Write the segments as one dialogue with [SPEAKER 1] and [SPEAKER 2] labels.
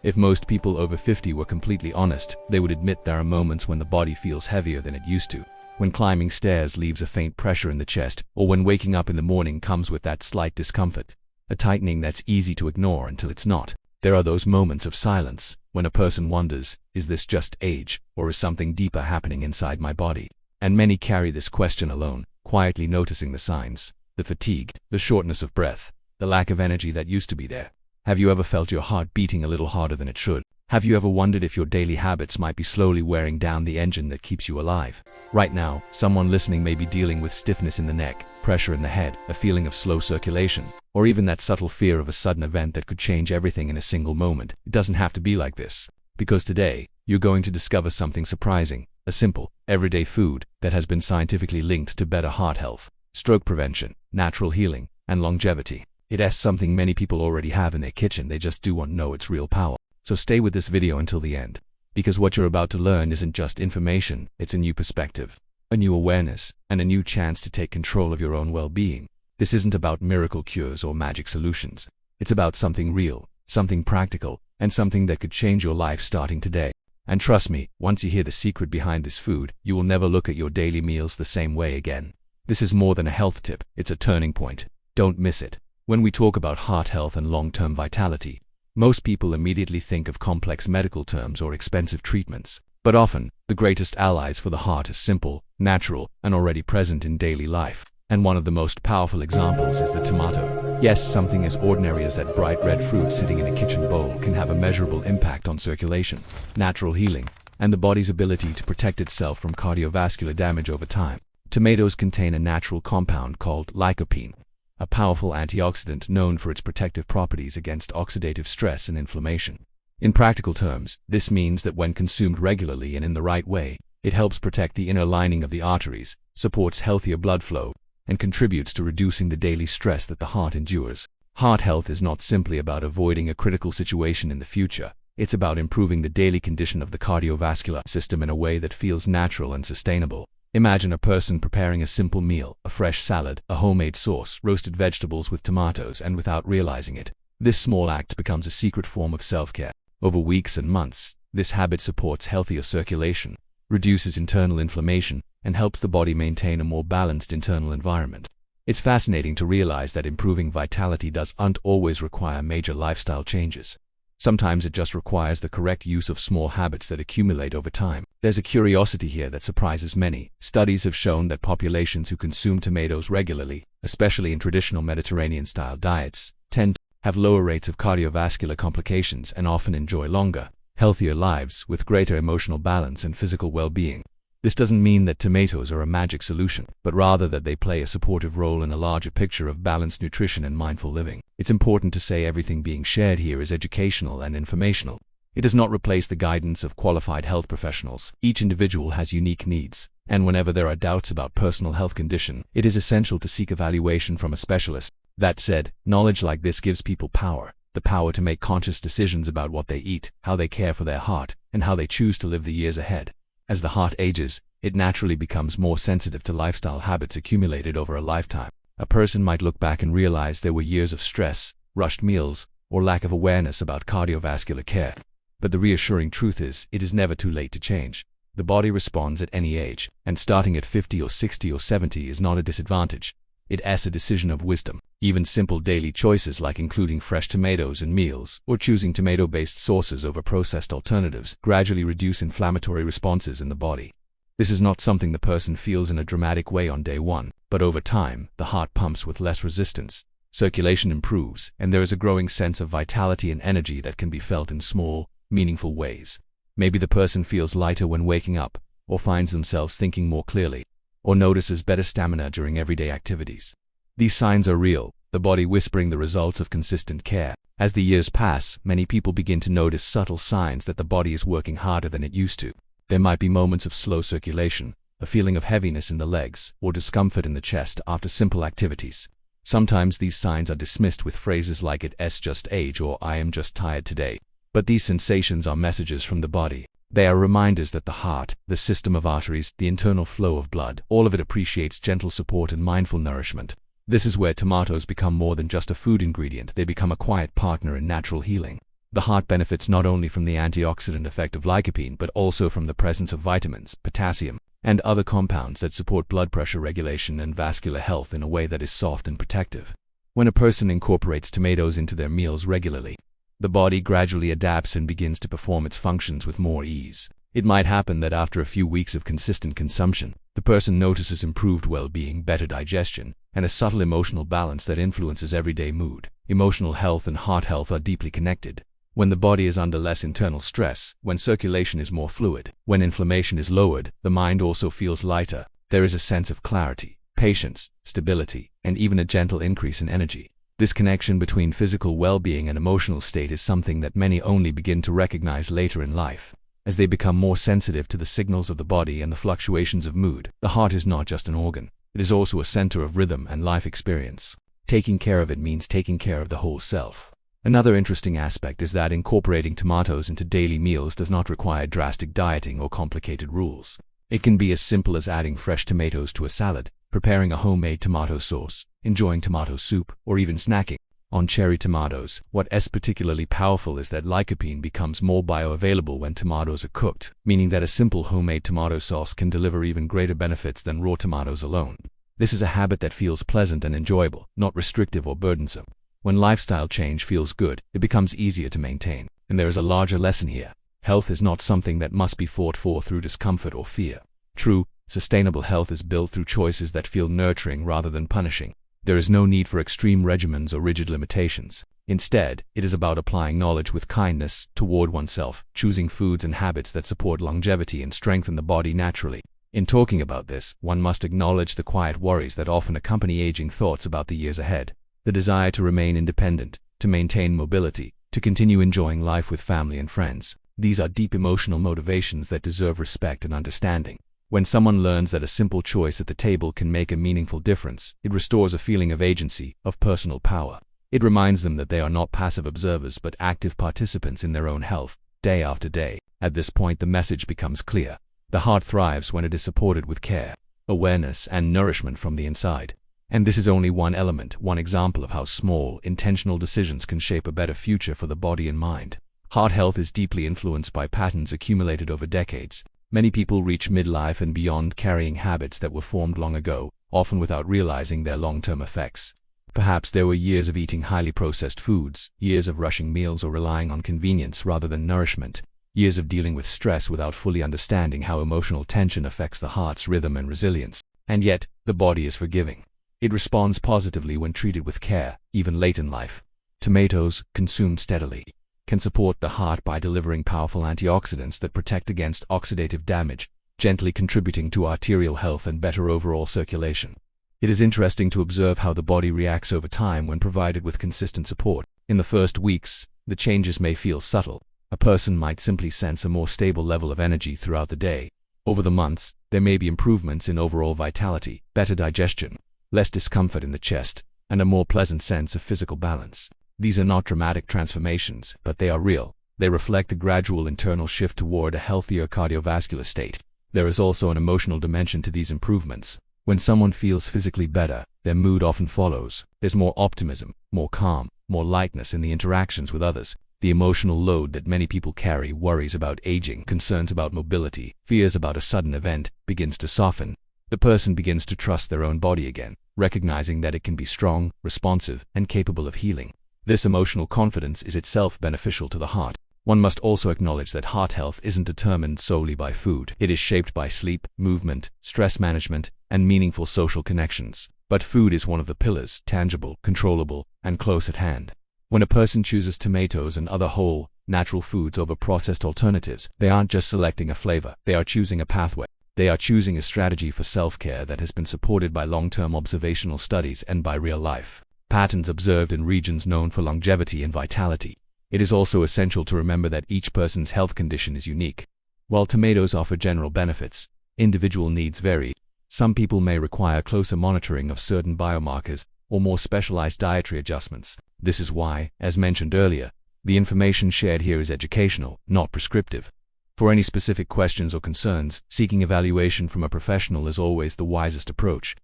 [SPEAKER 1] If most people over 50 were completely honest, they would admit there are moments when the body feels heavier than it used to. When climbing stairs leaves a faint pressure in the chest, or when waking up in the morning comes with that slight discomfort. A tightening that's easy to ignore until it's not. There are those moments of silence, when a person wonders, is this just age, or is something deeper happening inside my body? And many carry this question alone, quietly noticing the signs, the fatigue, the shortness of breath, the lack of energy that used to be there. Have you ever felt your heart beating a little harder than it should? Have you ever wondered if your daily habits might be slowly wearing down the engine that keeps you alive? Right now, someone listening may be dealing with stiffness in the neck, pressure in the head, a feeling of slow circulation, or even that subtle fear of a sudden event that could change everything in a single moment. It doesn't have to be like this. Because today, you're going to discover something surprising, a simple, everyday food that has been scientifically linked to better heart health, stroke prevention, natural healing, and longevity. It's something many people already have in their kitchen, they just don't know its real power. So stay with this video until the end, because what you're about to learn isn't just information, it's a new perspective, a new awareness, and a new chance to take control of your own well-being. This isn't about miracle cures or magic solutions. It's about something real, something practical, and something that could change your life starting today. And trust me, once you hear the secret behind this food, you will never look at your daily meals the same way again. This is more than a health tip, it's a turning point. Don't miss it. When we talk about heart health and long-term vitality, most people immediately think of complex medical terms or expensive treatments. But often, the greatest allies for the heart is simple, natural, and already present in daily life. And one of the most powerful examples is the tomato. Yes, something as ordinary as that bright red fruit sitting in a kitchen bowl can have a measurable impact on circulation, natural healing, and the body's ability to protect itself from cardiovascular damage over time. Tomatoes contain a natural compound called lycopene, a powerful antioxidant known for its protective properties against oxidative stress and inflammation. In practical terms, this means that when consumed regularly and in the right way, it helps protect the inner lining of the arteries, supports healthier blood flow, and contributes to reducing the daily stress that the heart endures. Heart health is not simply about avoiding a critical situation in the future. It's about improving the daily condition of the cardiovascular system in a way that feels natural and sustainable. Imagine a person preparing a simple meal, a fresh salad, a homemade sauce, roasted vegetables with tomatoes, and without realizing it, this small act becomes a secret form of self-care. Over weeks and months, this habit supports healthier circulation, reduces internal inflammation, and helps the body maintain a more balanced internal environment. It's fascinating to realize that improving vitality doesn't always require major lifestyle changes. Sometimes it just requires the correct use of small habits that accumulate over time. There's a curiosity here that surprises many. Studies have shown that populations who consume tomatoes regularly, especially in traditional Mediterranean-style diets, tend to have lower rates of cardiovascular complications and often enjoy longer, healthier lives with greater emotional balance and physical well-being. This doesn't mean that tomatoes are a magic solution, but rather that they play a supportive role in a larger picture of balanced nutrition and mindful living. It's important to say everything being shared here is educational and informational. It does not replace the guidance of qualified health professionals. Each individual has unique needs, and whenever there are doubts about personal health condition, it is essential to seek evaluation from a specialist. That said, knowledge like this gives people power, the power to make conscious decisions about what they eat, how they care for their heart, and how they choose to live the years ahead. As the heart ages, it naturally becomes more sensitive to lifestyle habits accumulated over a lifetime. A person might look back and realize there were years of stress, rushed meals, or lack of awareness about cardiovascular care. But the reassuring truth is, it is never too late to change. The body responds at any age, and starting at 50 or 60 or 70 is not a disadvantage. It's a decision of wisdom. Even simple daily choices like including fresh tomatoes in meals or choosing tomato-based sauces over processed alternatives gradually reduce inflammatory responses in the body. This is not something the person feels in a dramatic way on day one, but over time, the heart pumps with less resistance, circulation improves, and there is a growing sense of vitality and energy that can be felt in small, meaningful ways. Maybe the person feels lighter when waking up, or finds themselves thinking more clearly, or notices better stamina during everyday activities. These signs are real, the body whispering the results of consistent care. As the years pass, many people begin to notice subtle signs that the body is working harder than it used to. There might be moments of slow circulation, a feeling of heaviness in the legs, or discomfort in the chest after simple activities. Sometimes these signs are dismissed with phrases like "it's just age" or "I am just tired today." But these sensations are messages from the body. They are reminders that the heart, the system of arteries, the internal flow of blood, all of it appreciates gentle support and mindful nourishment. This is where tomatoes become more than just a food ingredient, they become a quiet partner in natural healing. The heart benefits not only from the antioxidant effect of lycopene but also from the presence of vitamins, potassium, and other compounds that support blood pressure regulation and vascular health in a way that is soft and protective. When a person incorporates tomatoes into their meals regularly, the body gradually adapts and begins to perform its functions with more ease. It might happen that after a few weeks of consistent consumption, the person notices improved well-being, better digestion, and a subtle emotional balance that influences everyday mood. Emotional health and heart health are deeply connected. When the body is under less internal stress, when circulation is more fluid, when inflammation is lowered, the mind also feels lighter. There is a sense of clarity, patience, stability, and even a gentle increase in energy. This connection between physical well-being and emotional state is something that many only begin to recognize later in life. As they become more sensitive to the signals of the body and the fluctuations of mood, the heart is not just an organ, it is also a center of rhythm and life experience. Taking care of it means taking care of the whole self. Another interesting aspect is that incorporating tomatoes into daily meals does not require drastic dieting or complicated rules. It can be as simple as adding fresh tomatoes to a salad, preparing a homemade tomato sauce, enjoying tomato soup, or even snacking on cherry tomatoes. What is particularly powerful is that lycopene becomes more bioavailable when tomatoes are cooked, meaning that a simple homemade tomato sauce can deliver even greater benefits than raw tomatoes alone. This is a habit that feels pleasant and enjoyable, not restrictive or burdensome. When lifestyle change feels good, it becomes easier to maintain. And there is a larger lesson here. Health is not something that must be fought for through discomfort or fear. True, sustainable health is built through choices that feel nurturing rather than punishing. There is no need for extreme regimens or rigid limitations. Instead, it is about applying knowledge with kindness toward oneself, choosing foods and habits that support longevity and strengthen the body naturally. In talking about this, one must acknowledge the quiet worries that often accompany aging thoughts about the years ahead. The desire to remain independent, to maintain mobility, to continue enjoying life with family and friends. These are deep emotional motivations that deserve respect and understanding. When someone learns that a simple choice at the table can make a meaningful difference, it restores a feeling of agency, of personal power. It reminds them that they are not passive observers but active participants in their own health, day after day. At this point, the message becomes clear. The heart thrives when it is supported with care, awareness, and nourishment from the inside. And this is only one element, one example of how small, intentional decisions can shape a better future for the body and mind. Heart health is deeply influenced by patterns accumulated over decades. Many people reach midlife and beyond carrying habits that were formed long ago, often without realizing their long-term effects. Perhaps there were years of eating highly processed foods, years of rushing meals or relying on convenience rather than nourishment, years of dealing with stress without fully understanding how emotional tension affects the heart's rhythm and resilience. And yet, the body is forgiving. It responds positively when treated with care, even late in life. Tomatoes, consumed steadily, can support the heart by delivering powerful antioxidants that protect against oxidative damage, gently contributing to arterial health and better overall circulation. It is interesting to observe how the body reacts over time when provided with consistent support. In the first weeks, the changes may feel subtle. A person might simply sense a more stable level of energy throughout the day. Over the months, there may be improvements in overall vitality, better digestion, less discomfort in the chest, and a more pleasant sense of physical balance. These are not dramatic transformations, but they are real. They reflect a gradual internal shift toward a healthier cardiovascular state. There is also an emotional dimension to these improvements. When someone feels physically better, their mood often follows. There's more optimism, more calm, more lightness in the interactions with others. The emotional load that many people carry, worries about aging, concerns about mobility, fears about a sudden event, begins to soften. The person begins to trust their own body again, recognizing that it can be strong, responsive, and capable of healing. This emotional confidence is itself beneficial to the heart. One must also acknowledge that heart health isn't determined solely by food. It is shaped by sleep, movement, stress management, and meaningful social connections. But food is one of the pillars, tangible, controllable, and close at hand. When a person chooses tomatoes and other whole, natural foods over processed alternatives, they aren't just selecting a flavor, they are choosing a pathway. They are choosing a strategy for self-care that has been supported by long-term observational studies and by real life patterns observed in regions known for longevity and vitality. It is also essential to remember that each person's health condition is unique. While tomatoes offer general benefits, individual needs vary. Some people may require closer monitoring of certain biomarkers or more specialized dietary adjustments. This is why, as mentioned earlier, the information shared here is educational, not prescriptive. For any specific questions or concerns, seeking evaluation from a professional is always the wisest approach.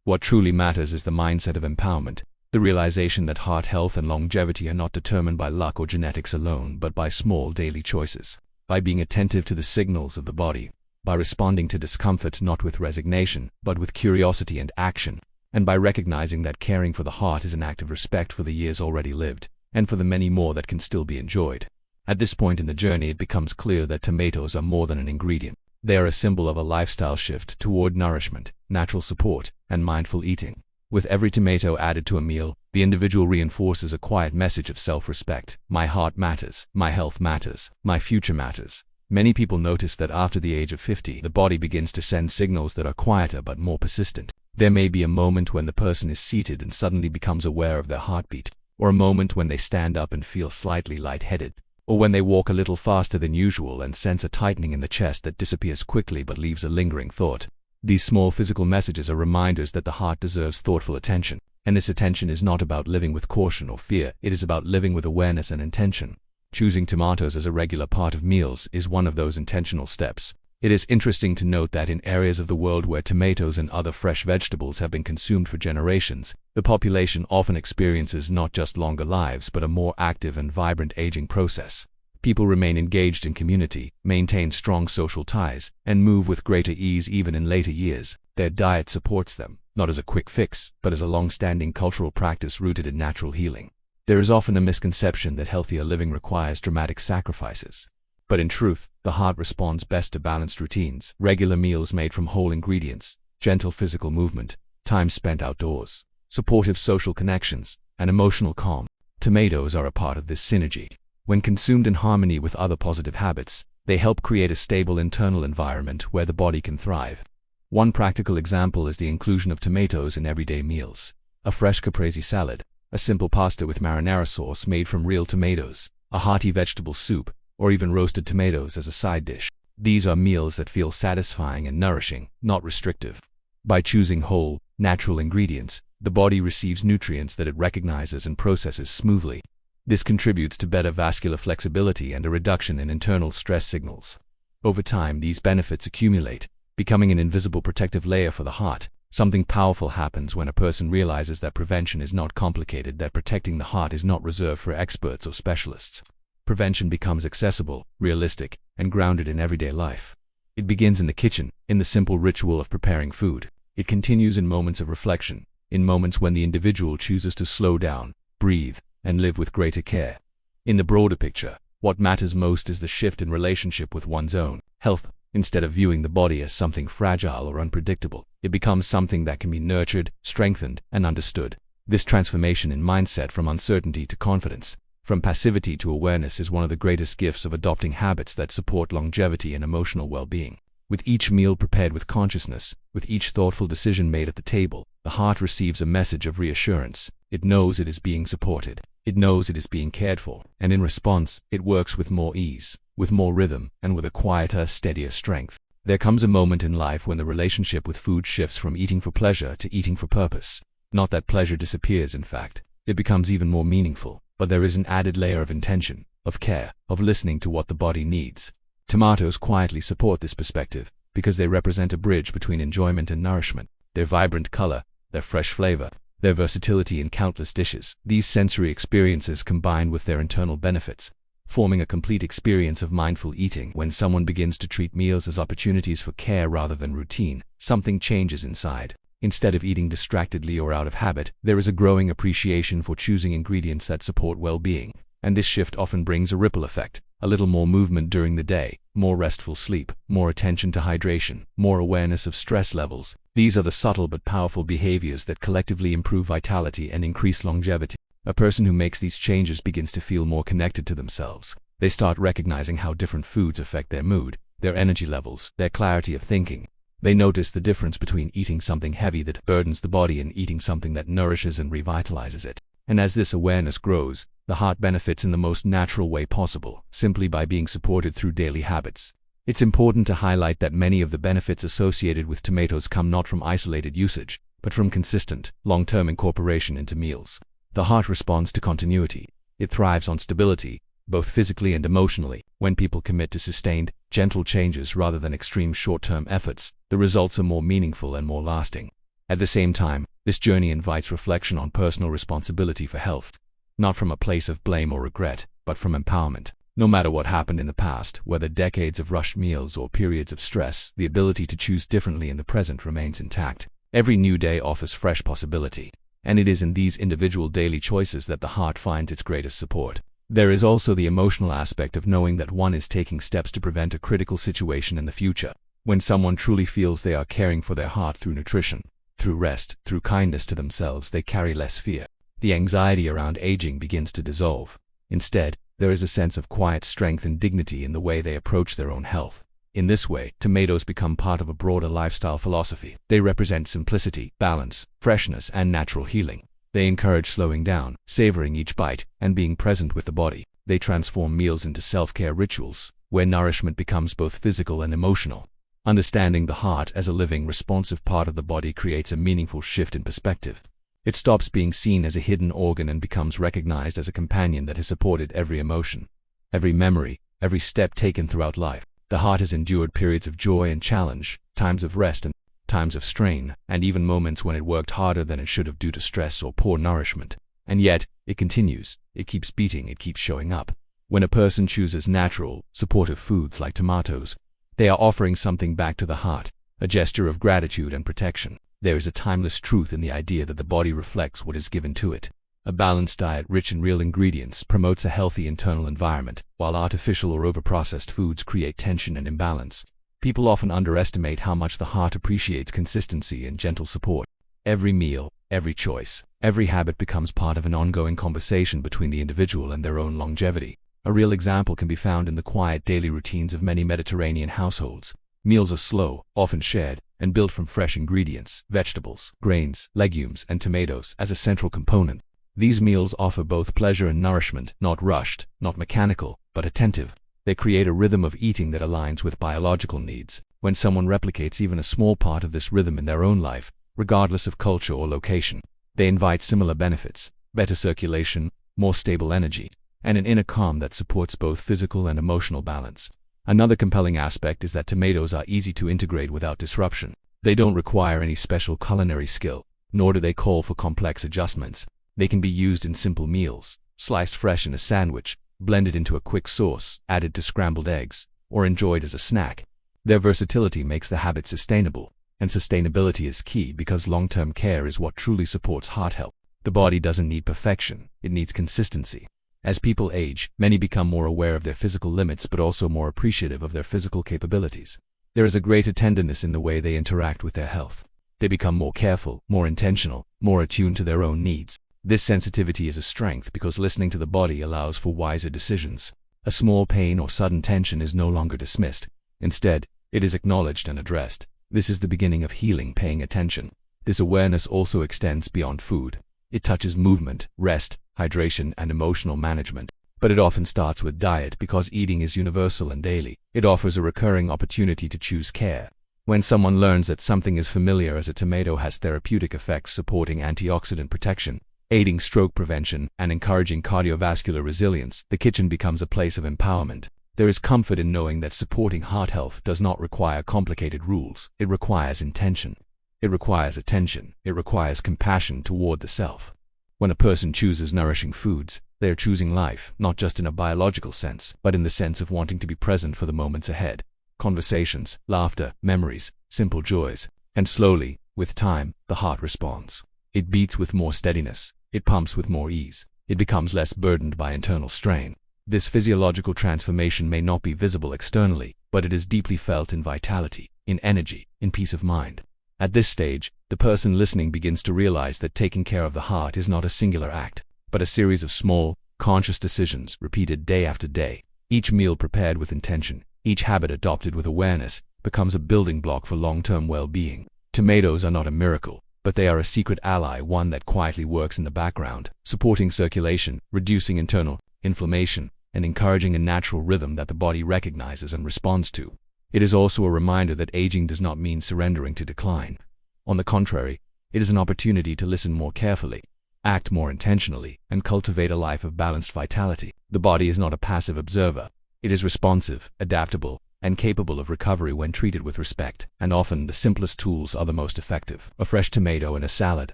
[SPEAKER 1] What truly matters is the mindset of empowerment, the The realization that heart health and longevity are not determined by luck or genetics alone, but by small daily choices. By being attentive to the signals of the body, by responding to discomfort not with resignation, but with curiosity and action, and by recognizing that caring for the heart is an act of respect for the years already lived, and for the many more that can still be enjoyed. At this point in the journey, it becomes clear that tomatoes are more than an ingredient. They are a symbol of a lifestyle shift toward nourishment, natural support, and mindful eating. With every tomato added to a meal, the individual reinforces a quiet message of self-respect. My heart matters, my health matters, my future matters. Many people notice that after the age of 50, the body begins to send signals that are quieter but more persistent. There may be a moment when the person is seated and suddenly becomes aware of their heartbeat, or a moment when they stand up and feel slightly lightheaded, or when they walk a little faster than usual and sense a tightening in the chest that disappears quickly but leaves a lingering thought. These small physical messages are reminders that the heart deserves thoughtful attention, and this attention is not about living with caution or fear, it is about living with awareness and intention. Choosing tomatoes as a regular part of meals is one of those intentional steps. It is interesting to note that in areas of the world where tomatoes and other fresh vegetables have been consumed for generations, the population often experiences not just longer lives but a more active and vibrant aging process. People remain engaged in community, maintain strong social ties, and move with greater ease even in later years. Their diet supports them, not as a quick fix, but as a long-standing cultural practice rooted in natural healing. There is often a misconception that healthier living requires dramatic sacrifices. But in truth, the heart responds best to balanced routines, regular meals made from whole ingredients, gentle physical movement, time spent outdoors, supportive social connections, and emotional calm. Tomatoes are a part of this synergy. When consumed in harmony with other positive habits, they help create a stable internal environment where the body can thrive. One practical example is the inclusion of tomatoes in everyday meals. A fresh caprese salad, a simple pasta with marinara sauce made from real tomatoes, a hearty vegetable soup, or even roasted tomatoes as a side dish. These are meals that feel satisfying and nourishing, not restrictive. By choosing whole, natural ingredients, the body receives nutrients that it recognizes and processes smoothly. This contributes to better vascular flexibility and a reduction in internal stress signals. Over time, these benefits accumulate, becoming an invisible protective layer for the heart. Something powerful happens when a person realizes that prevention is not complicated, that protecting the heart is not reserved for experts or specialists. Prevention becomes accessible, realistic, and grounded in everyday life. It begins in the kitchen, in the simple ritual of preparing food. It continues in moments of reflection, in moments when the individual chooses to slow down, breathe, and live with greater care. In the broader picture, what matters most is the shift in relationship with one's own health. Instead of viewing the body as something fragile or unpredictable, it becomes something that can be nurtured, strengthened, and understood. This transformation in mindset from uncertainty to confidence, from passivity to awareness, is one of the greatest gifts of adopting habits that support longevity and emotional well-being. With each meal prepared with consciousness, with each thoughtful decision made at the table, the heart receives a message of reassurance. It knows it is being supported. It knows it is being cared for, and in response, it works with more ease, with more rhythm, and with a quieter, steadier strength. There comes a moment in life when the relationship with food shifts from eating for pleasure to eating for purpose. Not that pleasure disappears, in fact. It becomes even more meaningful, but there is an added layer of intention, of care, of listening to what the body needs. Tomatoes quietly support this perspective, because they represent a bridge between enjoyment and nourishment. Their vibrant color, their fresh flavor, their versatility in countless dishes. These sensory experiences combine with their internal benefits, forming a complete experience of mindful eating. When someone begins to treat meals as opportunities for care rather than routine, something changes inside. Instead of eating distractedly or out of habit, there is a growing appreciation for choosing ingredients that support well-being. And this shift often brings a ripple effect. A little more movement during the day, more restful sleep, more attention to hydration, more awareness of stress levels. These are the subtle but powerful behaviors that collectively improve vitality and increase longevity. A person who makes these changes begins to feel more connected to themselves. They start recognizing how different foods affect their mood, their energy levels, their clarity of thinking. They notice the difference between eating something heavy that burdens the body and eating something that nourishes and revitalizes it. And as this awareness grows, the heart benefits in the most natural way possible, simply by being supported through daily habits. It's important to highlight that many of the benefits associated with tomatoes come not from isolated usage, but from consistent, long-term incorporation into meals. The heart responds to continuity. It thrives on stability, both physically and emotionally. When people commit to sustained, gentle changes rather than extreme short-term efforts, the results are more meaningful and more lasting. At the same time, This journey invites reflection on personal responsibility for health, not from a place of blame or regret, but from empowerment. No matter what happened in the past, whether decades of rushed meals or periods of stress, the ability to choose differently in the present remains intact. Every new day offers fresh possibility, and it is in these individual daily choices that the heart finds its greatest support. There is also the emotional aspect of knowing that one is taking steps to prevent a critical situation in the future. When someone truly feels they are caring for their heart through nutrition, through rest, through kindness to themselves, they carry less fear. The anxiety around aging begins to dissolve. Instead, there is a sense of quiet strength and dignity in the way they approach their own health. In this way, tomatoes become part of a broader lifestyle philosophy. They represent simplicity, balance, freshness, and natural healing. They encourage slowing down, savoring each bite, and being present with the body. They transform meals into self-care rituals, where nourishment becomes both physical and emotional. Understanding the heart as a living, responsive part of the body creates a meaningful shift in perspective. It stops being seen as a hidden organ and becomes recognized as a companion that has supported every emotion, every memory, every step taken throughout life. The heart has endured periods of joy and challenge, times of rest and times of strain, and even moments when it worked harder than it should have due to stress or poor nourishment. And yet, it continues. It keeps beating, it keeps showing up. When a person chooses natural, supportive foods like tomatoes, they are offering something back to the heart, a gesture of gratitude and protection. There is a timeless truth in the idea that the body reflects what is given to it. A balanced diet rich in real ingredients promotes a healthy internal environment, while artificial or overprocessed foods create tension and imbalance. People often underestimate how much the heart appreciates consistency and gentle support. Every meal, every choice, every habit becomes part of an ongoing conversation between the individual and their own longevity. A real example can be found in the quiet daily routines of many Mediterranean households. Meals are slow, often shared, and built from fresh ingredients, vegetables, grains, legumes, and tomatoes as a central component. These meals offer both pleasure and nourishment, not rushed, not mechanical, but attentive. They create a rhythm of eating that aligns with biological needs. When someone replicates even a small part of this rhythm in their own life, regardless of culture or location, they invite similar benefits: better circulation, more stable energy, and an inner calm that supports both physical and emotional balance. Another compelling aspect is that tomatoes are easy to integrate without disruption. They don't require any special culinary skill, nor do they call for complex adjustments. They can be used in simple meals, sliced fresh in a sandwich, blended into a quick sauce, added to scrambled eggs, or enjoyed as a snack. Their versatility makes the habit sustainable, and sustainability is key because long-term care is what truly supports heart health. The body doesn't need perfection, it needs consistency. As people age, many become more aware of their physical limits but also more appreciative of their physical capabilities. There is a greater tenderness in the way they interact with their health. They become more careful, more intentional, more attuned to their own needs. This sensitivity is a strength because listening to the body allows for wiser decisions. A small pain or sudden tension is no longer dismissed. Instead, it is acknowledged and addressed. This is the beginning of healing, paying attention. This awareness also extends beyond food. It touches movement, rest, hydration, and emotional management. But it often starts with diet because eating is universal and daily. It offers a recurring opportunity to choose care. When someone learns that something as familiar as a tomato has therapeutic effects supporting antioxidant protection, aiding stroke prevention, and encouraging cardiovascular resilience, the kitchen becomes a place of empowerment. There is comfort in knowing that supporting heart health does not require complicated rules. It requires intention. It requires attention. It requires compassion toward the self. When a person chooses nourishing foods, they are choosing life, not just in a biological sense, but in the sense of wanting to be present for the moments ahead. Conversations, laughter, memories, simple joys. And slowly, with time, the heart responds. It beats with more steadiness. It pumps with more ease. It becomes less burdened by internal strain. This physiological transformation may not be visible externally, but it is deeply felt in vitality, in energy, in peace of mind. At this stage, the person listening begins to realize that taking care of the heart is not a singular act, but a series of small, conscious decisions repeated day after day. Each meal prepared with intention, each habit adopted with awareness, becomes a building block for long-term well-being. Tomatoes are not a miracle, but they are a secret ally, one that quietly works in the background, supporting circulation, reducing internal inflammation, and encouraging a natural rhythm that the body recognizes and responds to. It is also a reminder that aging does not mean surrendering to decline. On the contrary, it is an opportunity to listen more carefully, act more intentionally, and cultivate a life of balanced vitality. The body is not a passive observer. It is responsive, adaptable, and capable of recovery when treated with respect. And often, the simplest tools are the most effective. A fresh tomato in a salad,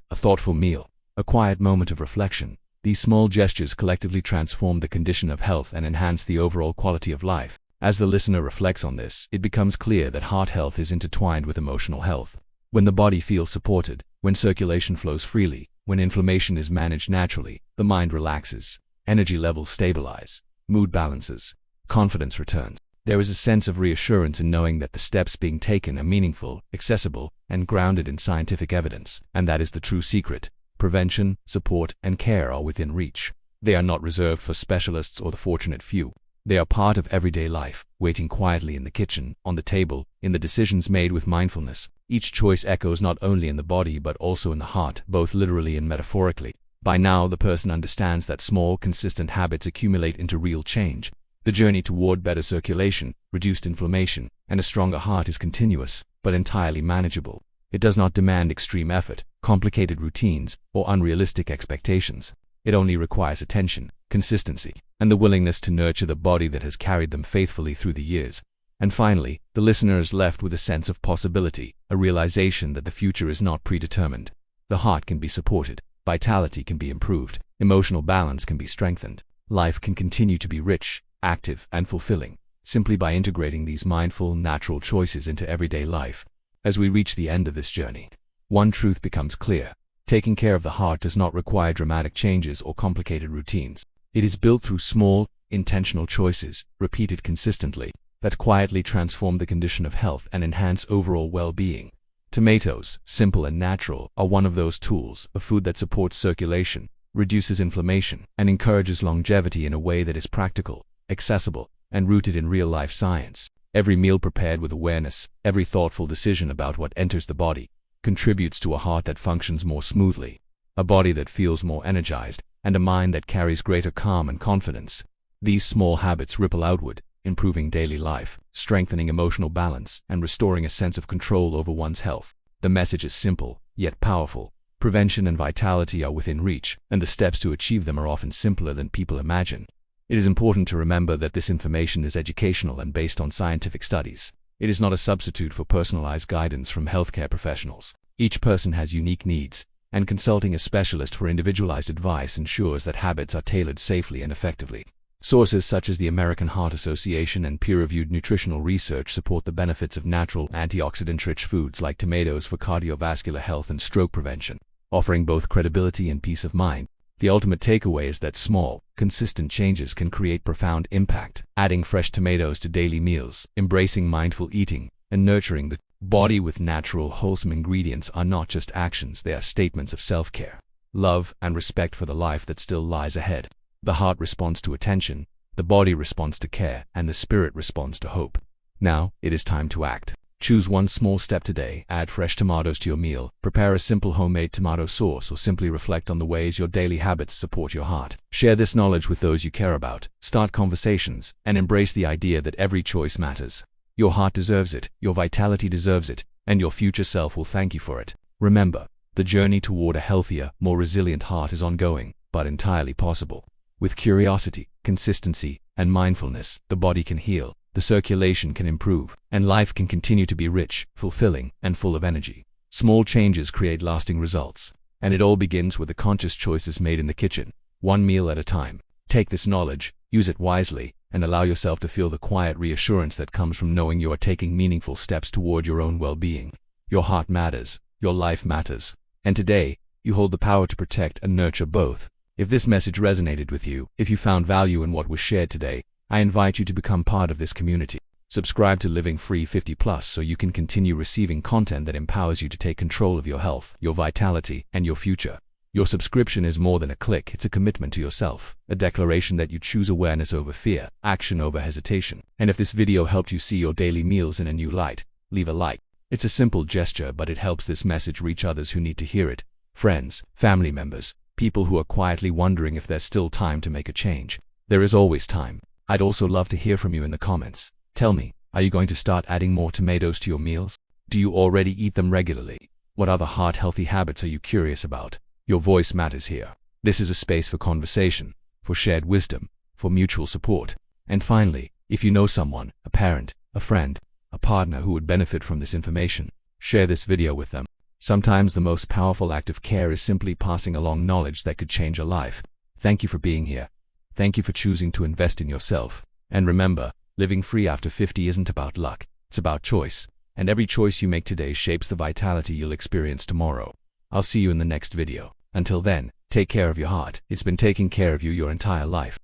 [SPEAKER 1] a thoughtful meal, a quiet moment of reflection. These small gestures collectively transform the condition of health and enhance the overall quality of life. As the listener reflects on this, it becomes clear that heart health is intertwined with emotional health. When the body feels supported, when circulation flows freely, when inflammation is managed naturally, the mind relaxes, energy levels stabilize, mood balances, confidence returns. There is a sense of reassurance in knowing that the steps being taken are meaningful, accessible, and grounded in scientific evidence. And that is the true secret. Prevention, support, and care are within reach. They are not reserved for specialists or the fortunate few. They are part of everyday life, waiting quietly in the kitchen, on the table, in the decisions made with mindfulness. Each choice echoes not only in the body but also in the heart, both literally and metaphorically. By now, the person understands that small, consistent habits accumulate into real change. The journey toward better circulation, reduced inflammation, and a stronger heart is continuous, but entirely manageable. It does not demand extreme effort, complicated routines, or unrealistic expectations. It only requires attention, consistency, and the willingness to nurture the body that has carried them faithfully through the years. And finally, the listener is left with a sense of possibility, a realization that the future is not predetermined. The heart can be supported, vitality can be improved, emotional balance can be strengthened. Life can continue to be rich, active, and fulfilling, simply by integrating these mindful, natural choices into everyday life. As we reach the end of this journey, one truth becomes clear. Taking care of the heart does not require dramatic changes or complicated routines. It is built through small, intentional choices, repeated consistently, that quietly transform the condition of health and enhance overall well-being. Tomatoes, simple and natural, are one of those tools, a food that supports circulation, reduces inflammation, and encourages longevity in a way that is practical, accessible, and rooted in real-life science. Every meal prepared with awareness, every thoughtful decision about what enters the body, contributes to a heart that functions more smoothly, a body that feels more energized, and a mind that carries greater calm and confidence. These small habits ripple outward, improving daily life, strengthening emotional balance, and restoring a sense of control over one's health. The message is simple, yet powerful. Prevention and vitality are within reach, and the steps to achieve them are often simpler than people imagine. It is important to remember that this information is educational and based on scientific studies. It is not a substitute for personalized guidance from healthcare professionals. Each person has unique needs, and consulting a specialist for individualized advice ensures that habits are tailored safely and effectively. Sources such as the American Heart Association and peer-reviewed nutritional research support the benefits of natural, antioxidant-rich foods like tomatoes for cardiovascular health and stroke prevention, offering both credibility and peace of mind. The ultimate takeaway is that small, consistent changes can create profound impact. Adding fresh tomatoes to daily meals, embracing mindful eating, and nurturing the body with natural, wholesome ingredients are not just actions, they are statements of self-care, love, and respect for the life that still lies ahead. The heart responds to attention, the body responds to care, and the spirit responds to hope. Now, it is time to act. Choose one small step today, add fresh tomatoes to your meal, prepare a simple homemade tomato sauce, or simply reflect on the ways your daily habits support your heart. Share this knowledge with those you care about, start conversations, and embrace the idea that every choice matters. Your heart deserves it, your vitality deserves it, and your future self will thank you for it. Remember, the journey toward a healthier, more resilient heart is ongoing, but entirely possible. With curiosity, consistency, and mindfulness, the body can heal, the circulation can improve, and life can continue to be rich, fulfilling, and full of energy. Small changes create lasting results, and it all begins with the conscious choices made in the kitchen, one meal at a time. Take this knowledge, use it wisely, and allow yourself to feel the quiet reassurance that comes from knowing you are taking meaningful steps toward your own well-being. Your heart matters, your life matters, and today, you hold the power to protect and nurture both. If this message resonated with you, if you found value in what was shared today, I invite you to become part of this community. Subscribe to Living Free 50+ so you can continue receiving content that empowers you to take control of your health, your vitality, and your future. Your subscription is more than a click, it's a commitment to yourself, a declaration that you choose awareness over fear, action over hesitation. And if this video helped you see your daily meals in a new light, leave a like. It's a simple gesture, but it helps this message reach others who need to hear it. Friends, family members, people who are quietly wondering if there's still time to make a change. There is always time. I'd also love to hear from you in the comments. Tell me, are you going to start adding more tomatoes to your meals? Do you already eat them regularly? What other heart-healthy habits are you curious about? Your voice matters here. This is a space for conversation, for shared wisdom, for mutual support. And finally, if you know someone, a parent, a friend, a partner who would benefit from this information. Share this video with them. Sometimes the most powerful act of care is simply passing along knowledge that could change a life. Thank you for being here. Thank you for choosing to invest in yourself. And remember, living free after 50 isn't about luck. It's about choice. And every choice you make today shapes the vitality you'll experience tomorrow. I'll see you in the next video. Until then, take care of your heart. It's been taking care of you your entire life.